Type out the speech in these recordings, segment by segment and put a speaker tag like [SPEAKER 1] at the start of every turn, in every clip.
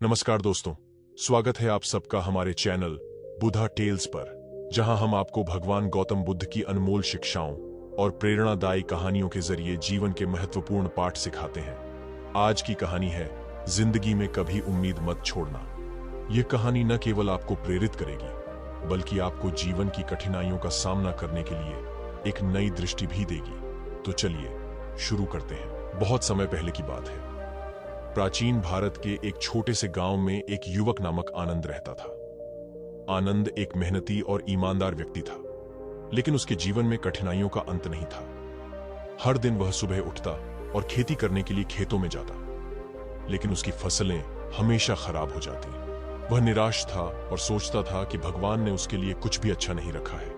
[SPEAKER 1] नमस्कार दोस्तों, स्वागत है आप सबका हमारे चैनल बुधा टेल्स पर, जहां हम आपको भगवान गौतम बुद्ध की अनमोल शिक्षाओं और प्रेरणादायी कहानियों के जरिए जीवन के महत्वपूर्ण पाठ सिखाते हैं। आज की कहानी है जिंदगी में कभी उम्मीद मत छोड़ना। यह कहानी न केवल आपको प्रेरित करेगी, बल्कि आपको जीवन की कठिनाइयों का सामना करने के लिए एक नई दृष्टि भी देगी। तो चलिए शुरू करते हैं। बहुत समय पहले की बात है। प्राचीन भारत के एक छोटे से गांव में एक युवक नामक आनंद रहता था। आनंद एक मेहनती और ईमानदार व्यक्ति था, लेकिन उसके जीवन में कठिनाइयों का अंत नहीं था। हर दिन वह सुबह उठता और खेती करने के लिए खेतों में जाता, लेकिन उसकी फसलें हमेशा खराब हो जाती। वह निराश था और सोचता था कि भगवान ने उसके लिए कुछ भी अच्छा नहीं रखा है।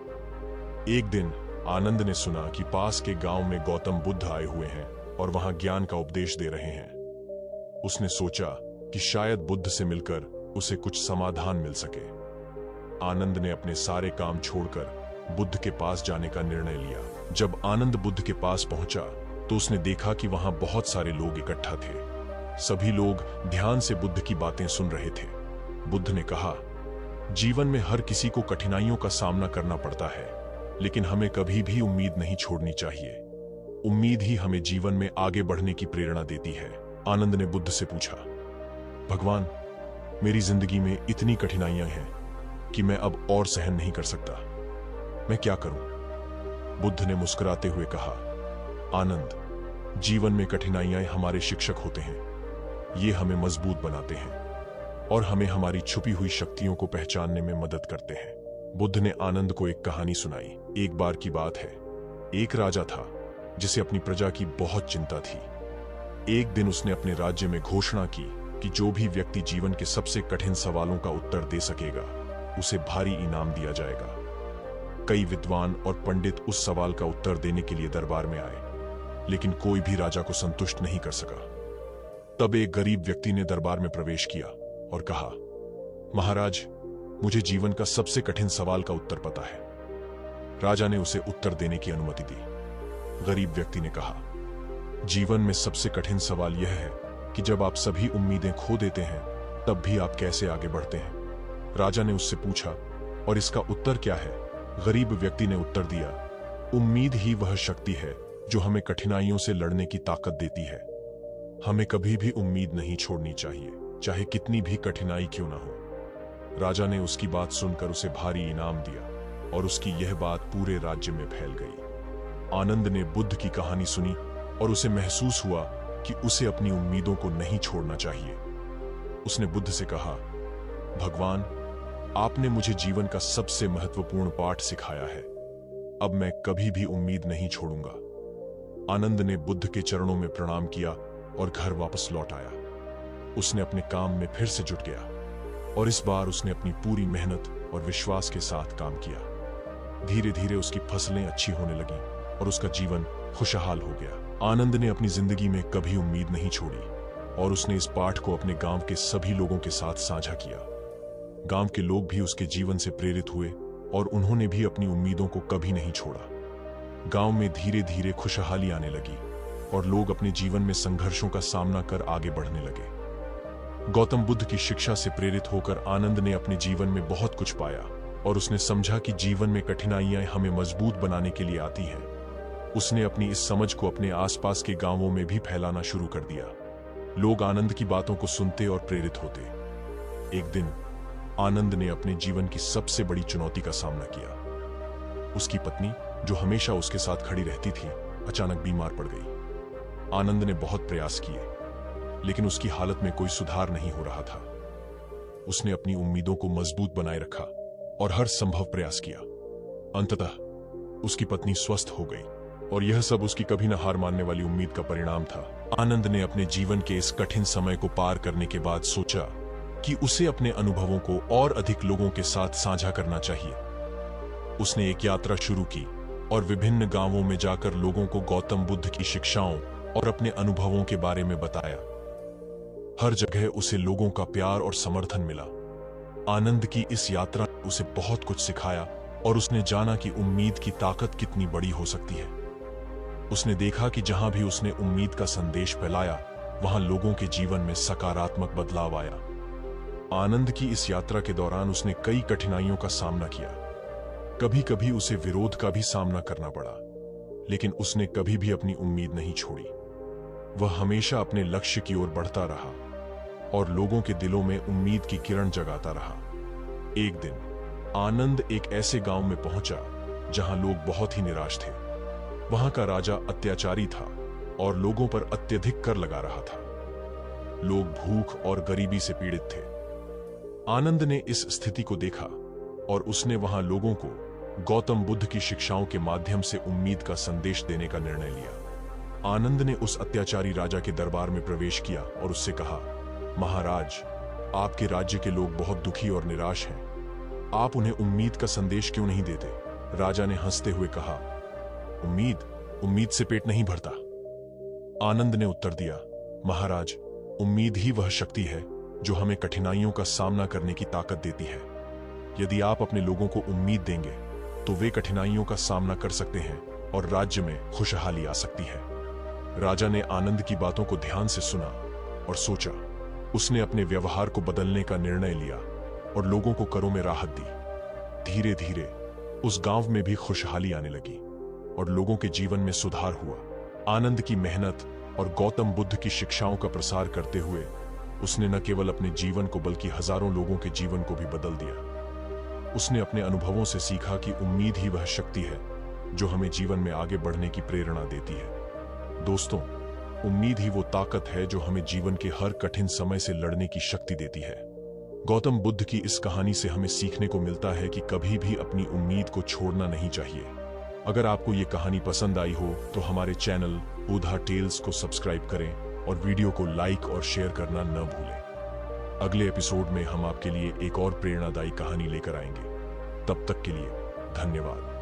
[SPEAKER 1] एक दिन आनंद ने सुना कि पास के गांव में गौतम बुद्ध आए हुए हैं और वहां ज्ञान का उपदेश दे रहे हैं। उसने सोचा कि शायद बुद्ध से मिलकर उसे कुछ समाधान मिल सके। आनंद ने अपने सारे काम छोड़कर बुद्ध के पास जाने का निर्णय लिया। जब आनंद बुद्ध के पास पहुंचा तो उसने देखा कि वहां बहुत सारे लोग इकट्ठा थे। सभी लोग ध्यान से बुद्ध की बातें सुन रहे थे। बुद्ध ने कहा, जीवन में हर किसी को कठिनाइयों का सामना करना पड़ता है, लेकिन हमें कभी भी उम्मीद नहीं छोड़नी चाहिए। उम्मीद ही हमें जीवन में आगे बढ़ने की प्रेरणा देती है। आनंद ने बुद्ध से पूछा, भगवान, मेरी जिंदगी में इतनी कठिनाइयां हैं कि मैं अब और सहन नहीं कर सकता। मैं क्या करूं? बुद्ध ने मुस्कुराते हुए कहा, आनंद, जीवन में कठिनाइयां हमारे शिक्षक होते हैं। ये हमें मजबूत बनाते हैं और हमें हमारी छुपी हुई शक्तियों को पहचानने में मदद करते हैं। बुद्ध ने आनंद को एक कहानी सुनाई। एक बार की बात है, एक राजा था जिसे अपनी प्रजा की बहुत चिंता थी। एक दिन उसने अपने राज्य में घोषणा की कि जो भी व्यक्ति जीवन के सबसे कठिन सवालों का उत्तर दे सकेगा, उसे भारी इनाम दिया जाएगा। कई विद्वान और पंडित उस सवाल का उत्तर देने के लिए दरबार में आए, लेकिन कोई भी राजा को संतुष्ट नहीं कर सका। तब एक गरीब व्यक्ति ने दरबार में प्रवेश किया और कहा, महाराज, मुझे जीवन का सबसे कठिन सवाल का उत्तर पता है। राजा ने उसे उत्तर देने की अनुमति दी। गरीब व्यक्ति ने कहा, जीवन में सबसे कठिन सवाल यह है कि जब आप सभी उम्मीदें खो देते हैं, तब भी आप कैसे आगे बढ़ते हैं? राजा ने उससे पूछा, और इसका उत्तर क्या है? गरीब व्यक्ति ने उत्तर दिया, उम्मीद ही वह शक्ति है जो हमें कठिनाइयों से लड़ने की ताकत देती है। हमें कभी भी उम्मीद नहीं छोड़नी चाहिए, चाहे कितनी भी कठिनाई क्यों ना हो। राजा ने उसकी बात सुनकर उसे भारी इनाम दिया और उसकी यह बात पूरे राज्य में फैल गई। आनंद ने बुद्ध की कहानी सुनी और उसे महसूस हुआ कि उसे अपनी उम्मीदों को नहीं छोड़ना चाहिए। उसने बुद्ध से कहा, भगवान, आपने मुझे जीवन का सबसे महत्वपूर्ण पाठ सिखाया है। अब मैं कभी भी उम्मीद नहीं छोड़ूंगा। आनंद ने बुद्ध के चरणों में प्रणाम किया और घर वापस लौट आया। उसने अपने काम में फिर से जुट गया और इस बार उसने अपनी पूरी मेहनत और विश्वास के साथ काम किया। धीरे धीरे उसकी फसलें अच्छी होने लगीं और उसका जीवन खुशहाल हो गया। आनंद ने अपनी जिंदगी में कभी उम्मीद नहीं छोड़ी और उसने इस पाठ को अपने गांव के सभी लोगों के साथ साझा किया। गांव के लोग भी उसके जीवन से प्रेरित हुए और उन्होंने भी अपनी उम्मीदों को कभी नहीं छोड़ा। गांव में धीरे धीरे खुशहाली आने लगी और लोग अपने जीवन में संघर्षों का सामना कर आगे बढ़ने लगे। गौतम बुद्ध की शिक्षा से प्रेरित होकर आनंद ने अपने जीवन में बहुत कुछ पाया और उसने समझा कि जीवन में कठिनाइयां हमें मजबूत बनाने के लिए आती हैं। उसने अपनी इस समझ को अपने आसपास के गांवों में भी फैलाना शुरू कर दिया। लोग आनंद की बातों को सुनते और प्रेरित होते। एक दिन आनंद ने अपने जीवन की सबसे बड़ी चुनौती का सामना किया। उसकी पत्नी, जो हमेशा उसके साथ खड़ी रहती थी, अचानक बीमार पड़ गई। आनंद ने बहुत प्रयास किए, लेकिन उसकी हालत में कोई सुधार नहीं हो रहा था। उसने अपनी उम्मीदों को मजबूत बनाए रखा और हर संभव प्रयास किया। अंततः उसकी पत्नी स्वस्थ हो गई और यह सब उसकी कभी न हार मानने वाली उम्मीद का परिणाम था। आनंद ने अपने जीवन के इस कठिन समय को पार करने के बाद सोचा कि उसे अपने अनुभवों को और अधिक लोगों के साथ साझा करना चाहिए। उसने एक यात्रा शुरू की और विभिन्न गांवों में जाकर लोगों को गौतम बुद्ध की शिक्षाओं और अपने अनुभवों के बारे में बताया। हर जगह उसे लोगों का प्यार और समर्थन मिला। आनंद की इस यात्रा ने उसे बहुत कुछ सिखाया और उसने जाना कि उम्मीद की ताकत कितनी बड़ी हो सकती है। उसने देखा कि जहां भी उसने उम्मीद का संदेश फैलाया, वहां लोगों के जीवन में सकारात्मक बदलाव आया। आनंद की इस यात्रा के दौरान उसने कई कठिनाइयों का सामना किया। कभी कभी उसे विरोध का भी सामना करना पड़ा, लेकिन उसने कभी भी अपनी उम्मीद नहीं छोड़ी। वह हमेशा अपने लक्ष्य की ओर बढ़ता रहा और लोगों के दिलों में उम्मीद की किरण जगाता रहा। एक दिन आनंद एक ऐसे गांव में पहुंचा जहां लोग बहुत ही निराश थे। वहां का राजा अत्याचारी था और लोगों पर अत्यधिक कर लगा रहा था। लोग भूख और गरीबी से पीड़ित थे। आनंद ने इस स्थिति को देखा और उसने वहां लोगों को गौतम बुद्ध की शिक्षाओं के माध्यम से उम्मीद का संदेश देने का निर्णय लिया। आनंद ने उस अत्याचारी राजा के दरबार में प्रवेश किया और उससे कहा, महाराज, आपके राज्य के लोग बहुत दुखी और निराश हैं। आप उन्हें उम्मीद का संदेश क्यों नहीं देते? राजा ने हंसते हुए कहा, उम्मीद से पेट नहीं भरता। आनंद ने उत्तर दिया, महाराज, उम्मीद ही वह शक्ति है जो हमें कठिनाइयों का सामना करने की ताकत देती है। यदि आप अपने लोगों को उम्मीद देंगे तो वे कठिनाइयों का सामना कर सकते हैं और राज्य में खुशहाली आ सकती है। राजा ने आनंद की बातों को ध्यान से सुना और सोचा। उसने अपने व्यवहार को बदलने का निर्णय लिया और लोगों को करों में राहत दी। धीरे धीरे उस गांव में भी खुशहाली आने लगी और लोगों के जीवन में सुधार हुआ। आनंद की मेहनत और गौतम बुद्ध की शिक्षाओं का प्रसार करते हुए उसने न केवल अपने जीवन को बल्कि हजारों लोगों के जीवन को भी बदल दिया। उसने अपने अनुभवों से सीखा कि उम्मीद ही वह शक्ति है जो हमें जीवन में आगे बढ़ने की प्रेरणा देती है। दोस्तों, उम्मीद ही वो ताकत है जो हमें जीवन के हर कठिन समय से लड़ने की शक्ति देती है। गौतम बुद्ध की इस कहानी से हमें सीखने को मिलता है कि कभी भी अपनी उम्मीद को छोड़ना नहीं चाहिए। अगर आपको ये कहानी पसंद आई हो तो हमारे चैनल बुधा टेल्स को सब्सक्राइब करें और वीडियो को लाइक और शेयर करना न भूलें। अगले एपिसोड में हम आपके लिए एक और प्रेरणादायी कहानी लेकर आएंगे। तब तक के लिए धन्यवाद।